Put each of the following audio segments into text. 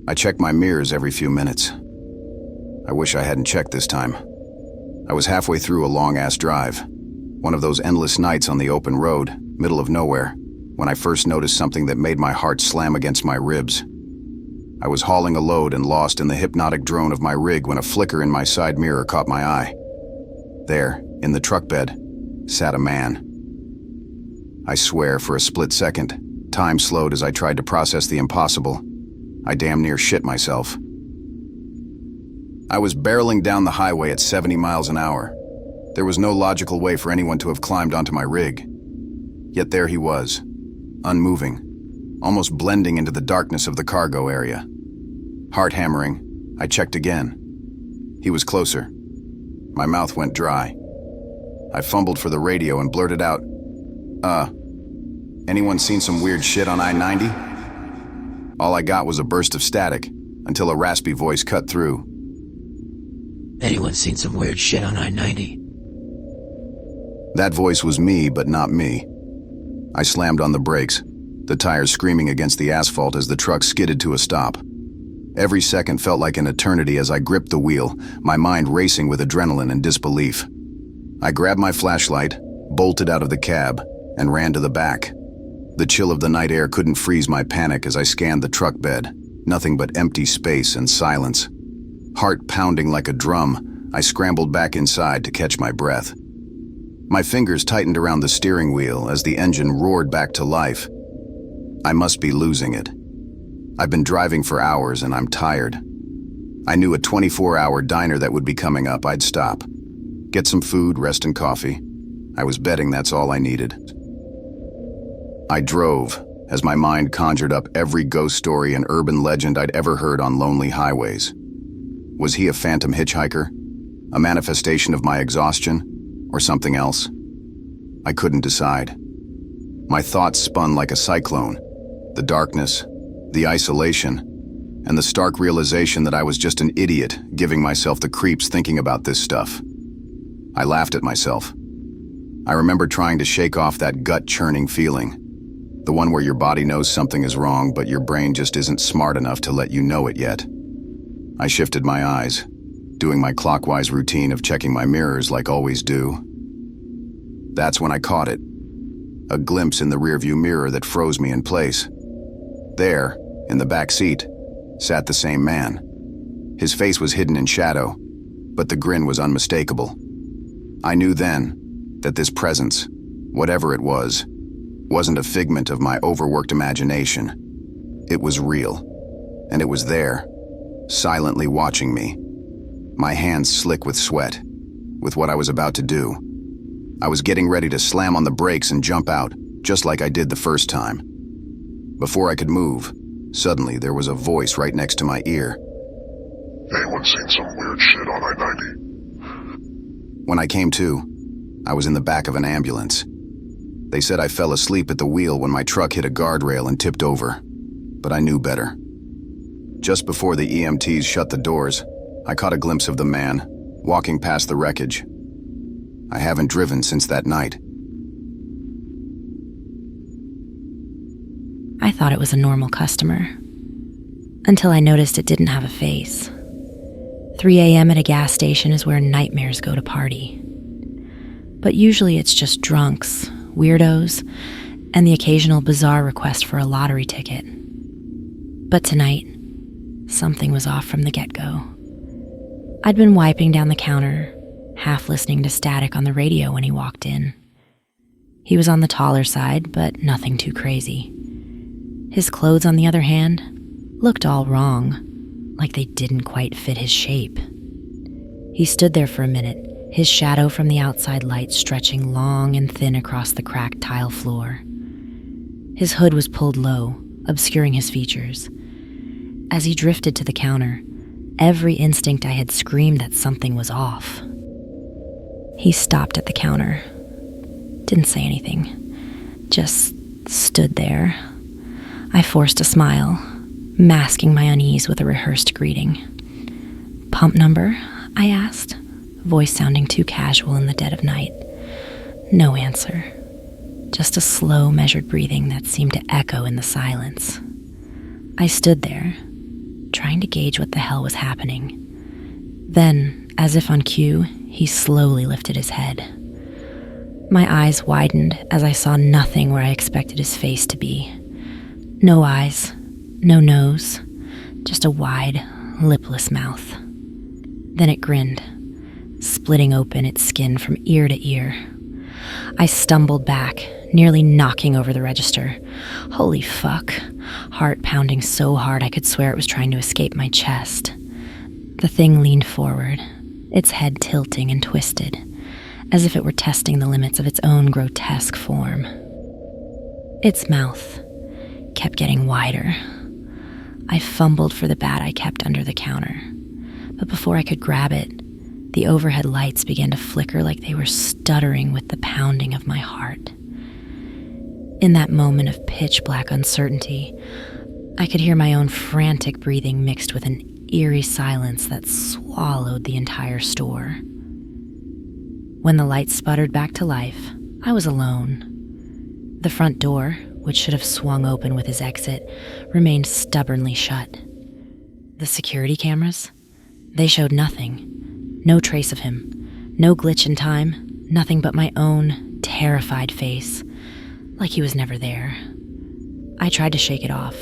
I check my mirrors every few minutes. I wish I hadn't checked this time. I was halfway through a long-ass drive. One of those endless nights on the open road, middle of nowhere, when I first noticed something that made my heart slam against my ribs. I was hauling a load and lost in the hypnotic drone of my rig when a flicker in my side mirror caught my eye. There, in the truck bed, sat a man. I swear, for a split second, time slowed as I tried to process the impossible. I damn near shit myself. I was barreling down the highway at 70 miles an hour. There was no logical way for anyone to have climbed onto my rig. Yet there he was, unmoving, almost blending into the darkness of the cargo area. Heart hammering, I checked again. He was closer. My mouth went dry. I fumbled for the radio and blurted out, anyone seen some weird shit on I-90? All I got was a burst of static, until a raspy voice cut through. Anyone seen some weird shit on I-90? That voice was me, but not me. I slammed on the brakes, the tires screaming against the asphalt as the truck skidded to a stop. Every second felt like an eternity as I gripped the wheel, my mind racing with adrenaline and disbelief. I grabbed my flashlight, bolted out of the cab, and ran to the back. The chill of the night air couldn't freeze my panic as I scanned the truck bed, nothing but empty space and silence. Heart pounding like a drum, I scrambled back inside to catch my breath. My fingers tightened around the steering wheel as the engine roared back to life. I must be losing it. I've been driving for hours and I'm tired. I knew a 24-hour diner that would be coming up, I'd stop. Get some food, rest and coffee. I was betting that's all I needed. I drove, as my mind conjured up every ghost story and urban legend I'd ever heard on lonely highways. Was he a phantom hitchhiker? A manifestation of my exhaustion? Or something else? I couldn't decide. My thoughts spun like a cyclone. The darkness, the isolation, and the stark realization that I was just an idiot giving myself the creeps thinking about this stuff. I laughed at myself. I remember trying to shake off that gut-churning feeling. The one where your body knows something is wrong, but your brain just isn't smart enough to let you know it yet. I shifted my eyes, doing my clockwise routine of checking my mirrors like always do. That's when I caught it. A glimpse in the rearview mirror that froze me in place. There, in the back seat, sat the same man. His face was hidden in shadow, but the grin was unmistakable. I knew then that this presence, whatever it was, wasn't a figment of my overworked imagination. It was real, and it was there, silently watching me. My hands slick with sweat, with what I was about to do. I was getting ready to slam on the brakes and jump out, just like I did the first time. Before I could move, suddenly there was a voice right next to my ear. Anyone seen some weird shit on I-90? When I came to, I was in the back of an ambulance. They said I fell asleep at the wheel when my truck hit a guardrail and tipped over, but I knew better. Just before the EMTs shut the doors, I caught a glimpse of the man, walking past the wreckage. I haven't driven since that night. I thought it was a normal customer, until I noticed it didn't have a face. 3 a.m. at a gas station is where nightmares go to party. But usually it's just drunks, weirdos, and the occasional bizarre request for a lottery ticket. But tonight, something was off from the get-go. I'd been wiping down the counter, half listening to static on the radio when he walked in. He was on the taller side, but nothing too crazy. His clothes, on the other hand, looked all wrong, like they didn't quite fit his shape. He stood there for a minute, his shadow from the outside light stretching long and thin across the cracked tile floor. His hood was pulled low, obscuring his features. As he drifted to the counter, every instinct I had screamed that something was off. He stopped at the counter, didn't say anything, just stood there. I forced a smile, masking my unease with a rehearsed greeting. "Pump number?" I asked, voice sounding too casual in the dead of night. No answer, just a slow, measured breathing that seemed to echo in the silence. I stood there, trying to gauge what the hell was happening. Then, as if on cue, he slowly lifted his head. My eyes widened as I saw nothing where I expected his face to be. No eyes, no nose, just a wide, lipless mouth. Then it grinned, splitting open its skin from ear to ear. I stumbled back, nearly knocking over the register. Holy fuck. Heart pounding so hard I could swear it was trying to escape my chest. The thing leaned forward, its head tilting and twisted, as if it were testing the limits of its own grotesque form. Its mouth kept getting wider. I fumbled for the bat I kept under the counter, but before I could grab it, the overhead lights began to flicker like they were stuttering with the pounding of my heart. In that moment of pitch-black uncertainty, I could hear my own frantic breathing mixed with an eerie silence that swallowed the entire store. When the lights sputtered back to life, I was alone. The front door, which should have swung open with his exit, remained stubbornly shut. The security cameras? They showed nothing. No trace of him. No glitch in time. Nothing but my own terrified face, like he was never there. I tried to shake it off,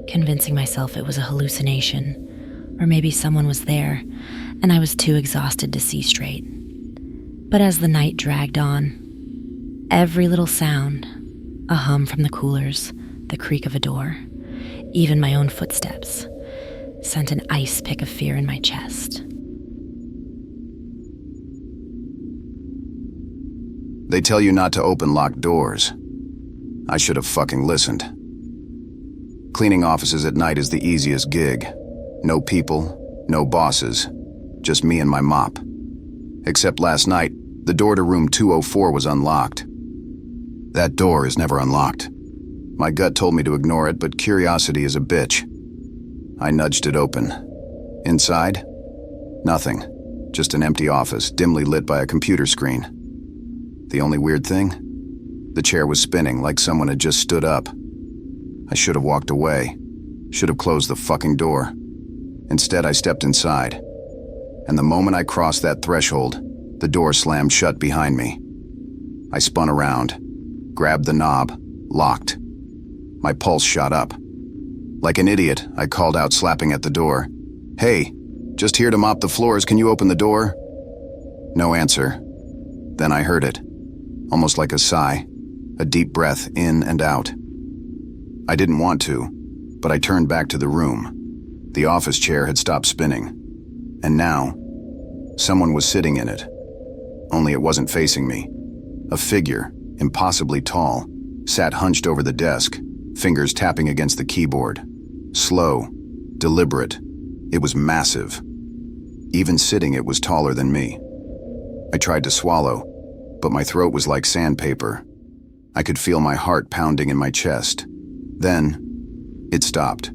convincing myself it was a hallucination, or maybe someone was there, and I was too exhausted to see straight. But as the night dragged on, every little sound, a hum from the coolers, the creak of a door, even my own footsteps, sent an ice pick of fear in my chest. They tell you not to open locked doors. I should have fucking listened. Cleaning offices at night is the easiest gig. No people, no bosses, just me and my mop. Except last night, the door to room 204 was unlocked. That door is never unlocked. My gut told me to ignore it, but curiosity is a bitch. I nudged it open. Inside? Nothing. Just an empty office, dimly lit by a computer screen. The only weird thing? The chair was spinning like someone had just stood up. I should have walked away. Should have closed the fucking door. Instead, I stepped inside. And the moment I crossed that threshold, the door slammed shut behind me. I spun around, grabbed the knob, locked. My pulse shot up. Like an idiot, I called out, slapping at the door. "Hey, just here to mop the floors, can you open the door?" No answer. Then I heard it. Almost like a sigh, a deep breath in and out. I didn't want to, but I turned back to the room. The office chair had stopped spinning, and now, someone was sitting in it. Only it wasn't facing me. A figure, impossibly tall, sat hunched over the desk, fingers tapping against the keyboard. Slow, deliberate. It was massive. Even sitting, it was taller than me. I tried to swallow, but my throat was like sandpaper. I could feel my heart pounding in my chest. Then, it stopped.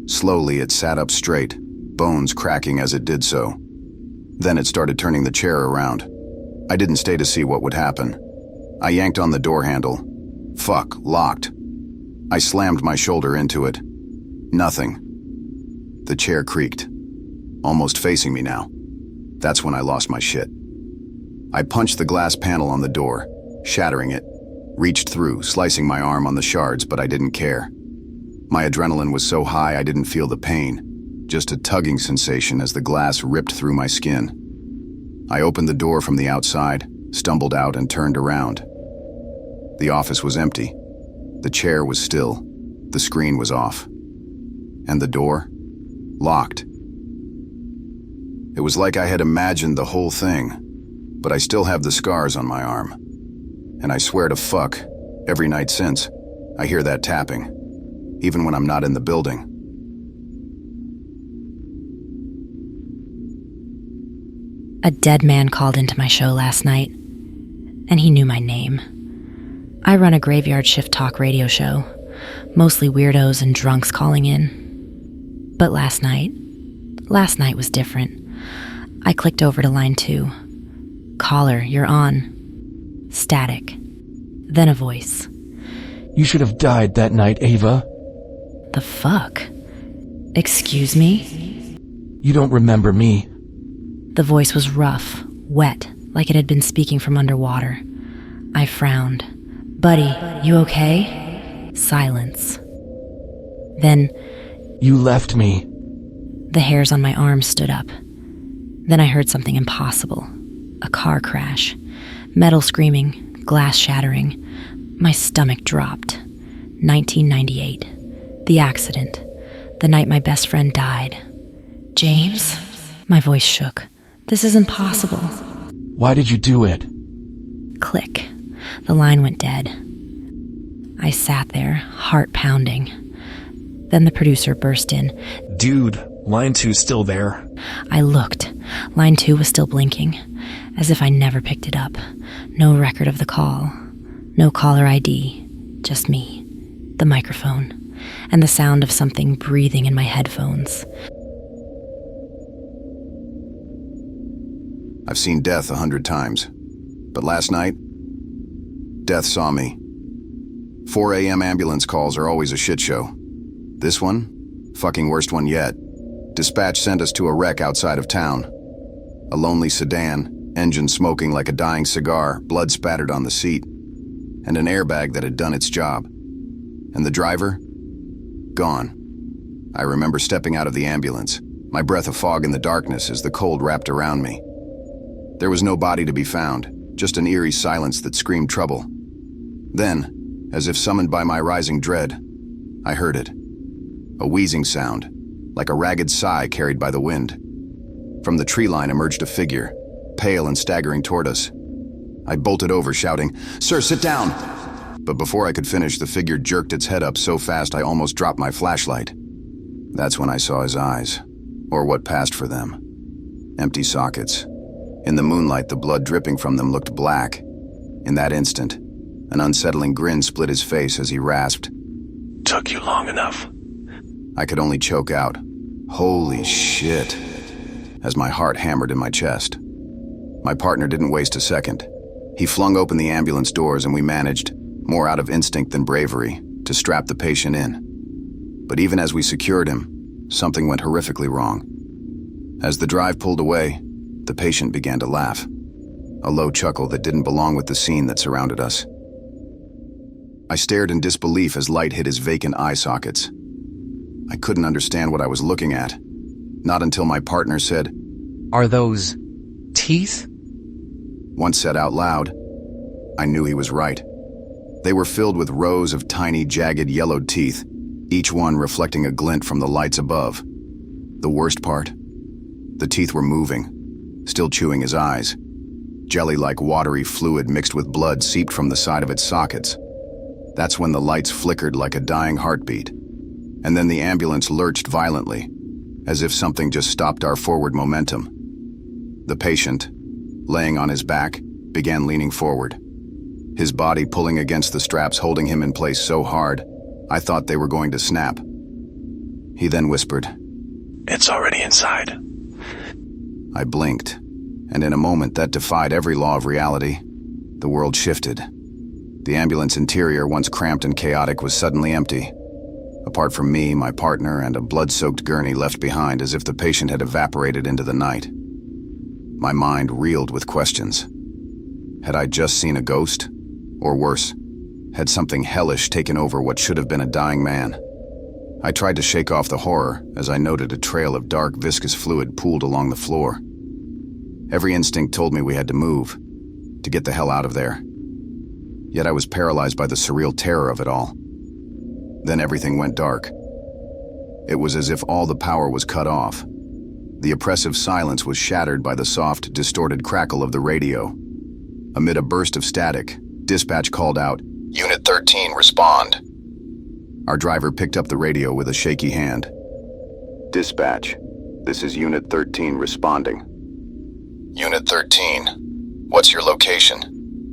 Slowly, it sat up straight, bones cracking as it did so. Then it started turning the chair around. I didn't stay to see what would happen. I yanked on the door handle. Fuck, locked. I slammed my shoulder into it. Nothing. The chair creaked, almost facing me now. That's when I lost my shit. I punched the glass panel on the door, shattering it, reached through, slicing my arm on the shards, but I didn't care. My adrenaline was so high I didn't feel the pain, just a tugging sensation as the glass ripped through my skin. I opened the door from the outside, stumbled out, and turned around. The office was empty. The chair was still. The screen was off. And the door? Locked. It was like I had imagined the whole thing, but I still have the scars on my arm. And I swear to fuck, every night since, I hear that tapping, even when I'm not in the building. A dead man called into my show last night, and he knew my name. I run a graveyard shift talk radio show, mostly weirdos and drunks calling in. But last night was different. I clicked over to line 2. "Caller, you're on." Static. Then a voice. "You should have died that night, Ava." The fuck? Excuse me? You don't remember me? The voice was rough, wet, like it had been speaking from underwater. I frowned. Buddy, you okay? Silence. Then, You left me. the hairs on my arms stood up. Then I heard something impossible. A car crash. Metal screaming, glass shattering. My stomach dropped. 1998. The accident. The night my best friend died. James? My voice shook. This isn't possible. Why did you do it? Click. The line went dead. I sat there, heart pounding. Then the producer burst in. Dude, line 2's still there. I looked. Line 2 was still blinking, as if I never picked it up. No record of the call. No caller ID. Just me, the microphone, and the sound of something breathing in my headphones. I've seen death 100 times. But last night, death saw me. 4 a.m. ambulance calls are always a shit show. This one? Fucking worst one yet. Dispatch sent us to a wreck outside of town. A lonely sedan, engine smoking like a dying cigar, blood spattered on the seat, and an airbag that had done its job. And the driver? Gone. I remember stepping out of the ambulance, my breath a fog in the darkness as the cold wrapped around me. There was no body to be found, just an eerie silence that screamed trouble. Then, as if summoned by my rising dread, I heard it. A wheezing sound, like a ragged sigh carried by the wind. From the tree line emerged a figure, pale and staggering toward us. I bolted over, shouting, "Sir, sit down!" But before I could finish, the figure jerked its head up so fast I almost dropped my flashlight. That's when I saw his eyes, or what passed for them. Empty sockets. In the moonlight, the blood dripping from them looked black. In that instant, an unsettling grin split his face as he rasped, Took you long enough. I could only choke out, "Holy shit," as my heart hammered in my chest. My partner didn't waste a second. He flung open the ambulance doors and we managed, more out of instinct than bravery, to strap the patient in. But even as we secured him, something went horrifically wrong. As the drive pulled away, the patient began to laugh, a low chuckle that didn't belong with the scene that surrounded us. I stared in disbelief as light hit his vacant eye sockets. I couldn't understand what I was looking at, not until my partner said, Are those teeth? once said out loud. I knew he was right. They were filled with rows of tiny, jagged, yellowed teeth, each one reflecting a glint from the lights above. The worst part? The teeth were moving, still chewing his eyes. Jelly-like watery fluid mixed with blood seeped from the side of its sockets. That's when the lights flickered like a dying heartbeat. And then the ambulance lurched violently, as if something just stopped our forward momentum. The patient, laying on his back, began leaning forward, his body pulling against the straps holding him in place so hard, I thought they were going to snap. He then whispered, It's already inside. I blinked, and in a moment that defied every law of reality. The world shifted. The ambulance interior, once cramped and chaotic, was suddenly empty. Apart from me, my partner, and a blood-soaked gurney left behind as if the patient had evaporated into the night. My mind reeled with questions. Had I just seen a ghost? Or worse, had something hellish taken over what should have been a dying man? I tried to shake off the horror as I noted a trail of dark, viscous fluid pooled along the floor. Every instinct told me we had to move, to get the hell out of there. Yet I was paralyzed by the surreal terror of it all. Then everything went dark. It was as if all the power was cut off. The oppressive silence was shattered by the soft, distorted crackle of the radio. Amid a burst of static, dispatch called out, "Unit 13, respond." Our driver picked up the radio with a shaky hand. "Dispatch, this is Unit 13 responding." "Unit 13, what's your location?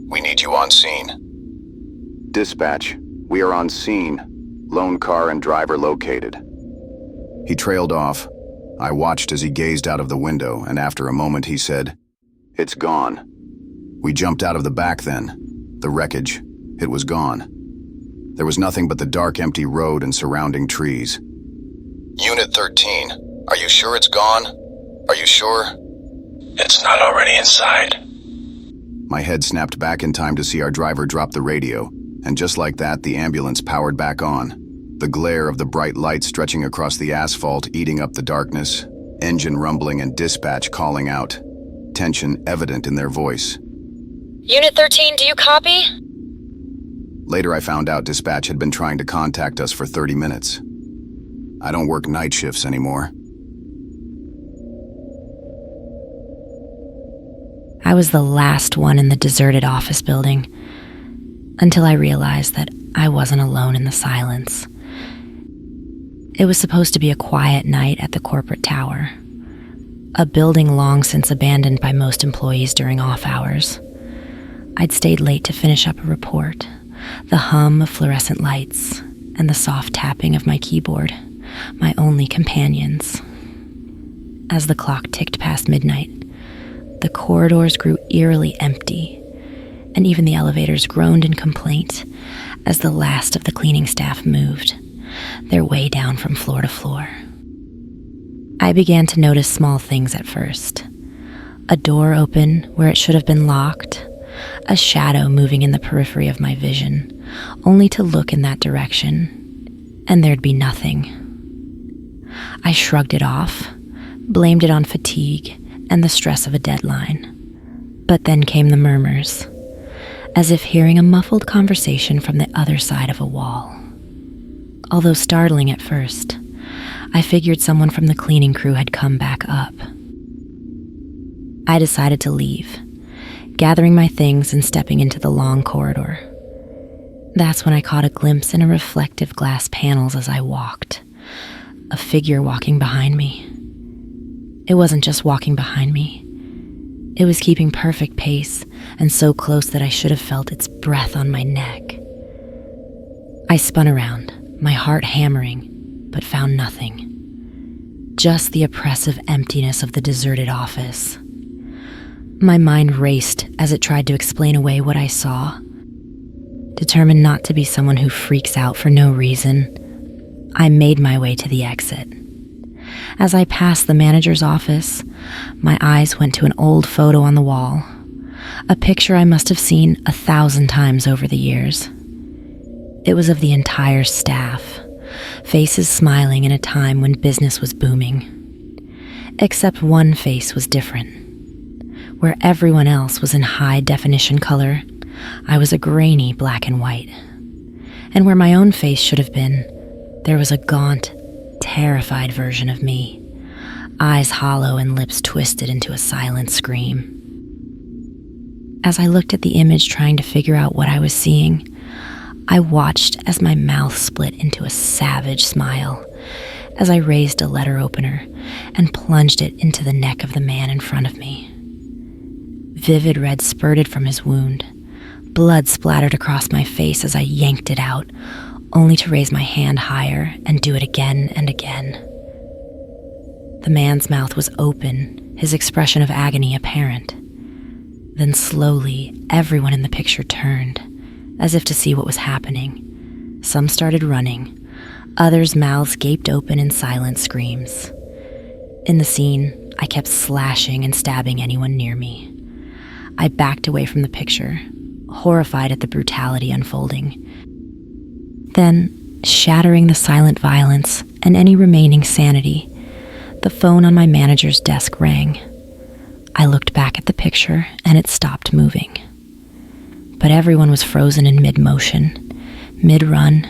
We need you on scene." "Dispatch, we are on scene. Lone car and driver located." He trailed off. I watched as he gazed out of the window, and after a moment he said, "It's gone." We jumped out of the back then. The wreckage, it was gone. There was nothing but the dark, empty road and surrounding trees. Unit 13. Are you sure it's gone? Are you sure? It's not already inside. My head snapped back in time to see our driver drop the radio, and just like that, the ambulance powered back on. The glare of the bright light stretching across the asphalt, eating up the darkness, engine rumbling and dispatch calling out. Tension evident in their voice. Unit 13, do you copy? Later I found out dispatch had been trying to contact us for 30 minutes. I don't work night shifts anymore. I was the last one in the deserted office building, until I realized that I wasn't alone in the silence. It was supposed to be a quiet night at the corporate tower, a building long since abandoned by most employees during off hours. I'd stayed late to finish up a report, the hum of fluorescent lights, and the soft tapping of my keyboard, my only companions. As the clock ticked past midnight, the corridors grew eerily empty, and even the elevators groaned in complaint as the last of the cleaning staff moved, their way down from floor to floor. I began to notice small things at first. A door open where it should have been locked, a shadow moving in the periphery of my vision, only to look in that direction, and there'd be nothing. I shrugged it off, blamed it on fatigue and the stress of a deadline. But then came the murmurs, as if hearing a muffled conversation from the other side of a wall. Although startling at first, I figured someone from the cleaning crew had come back up. I decided to leave, gathering my things and stepping into the long corridor. That's when I caught a glimpse in a reflective glass panels as I walked, a figure walking behind me. It wasn't just walking behind me. It was keeping perfect pace and so close that I should have felt its breath on my neck. I spun around, my heart hammering, but found nothing. Just the oppressive emptiness of the deserted office. My mind raced as it tried to explain away what I saw. Determined not to be someone who freaks out for no reason, I made my way to the exit. As I passed the manager's office, my eyes went to an old photo on the wall, a picture I must have seen 1,000 times over the years. It was of the entire staff, faces smiling in a time when business was booming. Except one face was different. Where everyone else was in high-definition color, I was a grainy black and white. And where my own face should have been, there was a gaunt, terrified version of me, eyes hollow and lips twisted into a silent scream. As I looked at the image trying to figure out what I was seeing, I watched as my mouth split into a savage smile as I raised a letter opener and plunged it into the neck of the man in front of me. Vivid red spurted from his wound. Blood splattered across my face as I yanked it out, only to raise my hand higher and do it again and again. The man's mouth was open, his expression of agony apparent. Then slowly, everyone in the picture turned, as if to see what was happening. Some started running, others' mouths gaped open in silent screams. In the scene, I kept slashing and stabbing anyone near me. I backed away from the picture, horrified at the brutality unfolding. Then, shattering the silent violence and any remaining sanity, the phone on my manager's desk rang. I looked back at the picture and it stopped moving. But everyone was frozen in mid-motion, mid-run,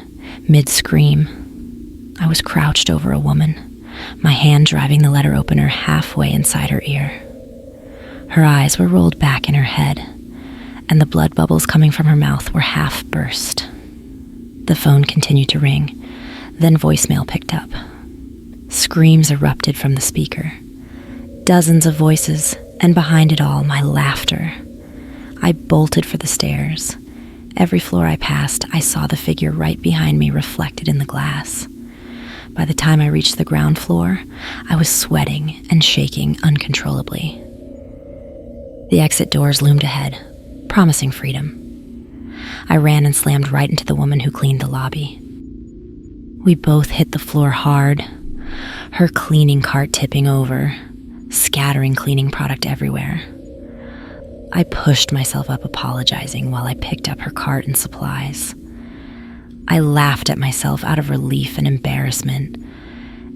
mid-scream. I was crouched over a woman, my hand driving the letter opener halfway inside her ear. Her eyes were rolled back in her head, and the blood bubbles coming from her mouth were half burst. The phone continued to ring, then voicemail picked up. Screams erupted from the speaker. Dozens of voices, and behind it all, my laughter. I bolted for the stairs. Every floor I passed, I saw the figure right behind me reflected in the glass. By the time I reached the ground floor, I was sweating and shaking uncontrollably. The exit doors loomed ahead, promising freedom. I ran and slammed right into the woman who cleaned the lobby. We both hit the floor hard, her cleaning cart tipping over, scattering cleaning product everywhere. I pushed myself up, apologizing while I picked up her cart and supplies. I laughed at myself out of relief and embarrassment.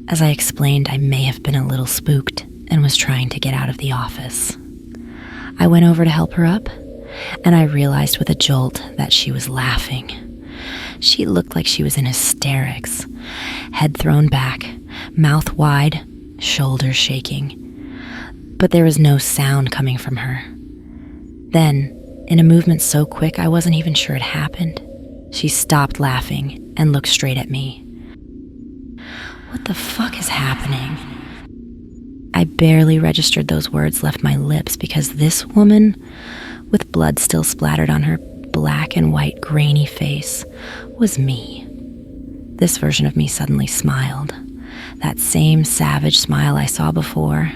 As I explained, I may have been a little spooked and was trying to get out of the office. I went over to help her up, and I realized with a jolt that she was laughing. She looked like she was in hysterics, head thrown back, mouth wide, shoulders shaking. But there was no sound coming from her. Then, in a movement so quick I wasn't even sure it happened, she stopped laughing and looked straight at me. What the fuck is happening? I barely registered those words left my lips because this woman, with blood still splattered on her black and white grainy face, was me. This version of me suddenly smiled. That same savage smile I saw before.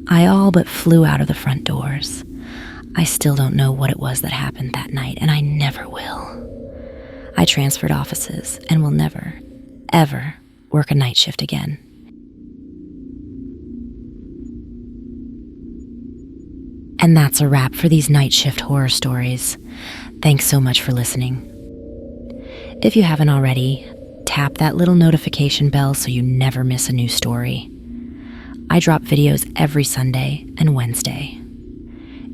I all but flew out of the front doors. I still don't know what it was that happened that night, and I never will. I transferred offices and will never, ever work a night shift again. And that's a wrap for these night shift horror stories. Thanks so much for listening. If you haven't already, tap that little notification bell so you never miss a new story. I drop videos every Sunday and Wednesday.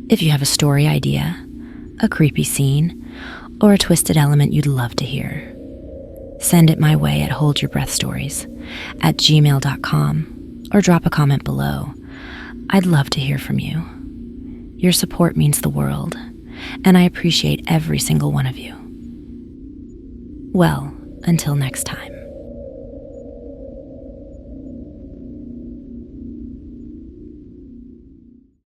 If you have a story idea, a creepy scene, or a twisted element you'd love to hear, send it my way at HoldYourBreathStories@gmail.com or drop a comment below. I'd love to hear from you. Your support means the world, and I appreciate every single one of you. Well, until next time.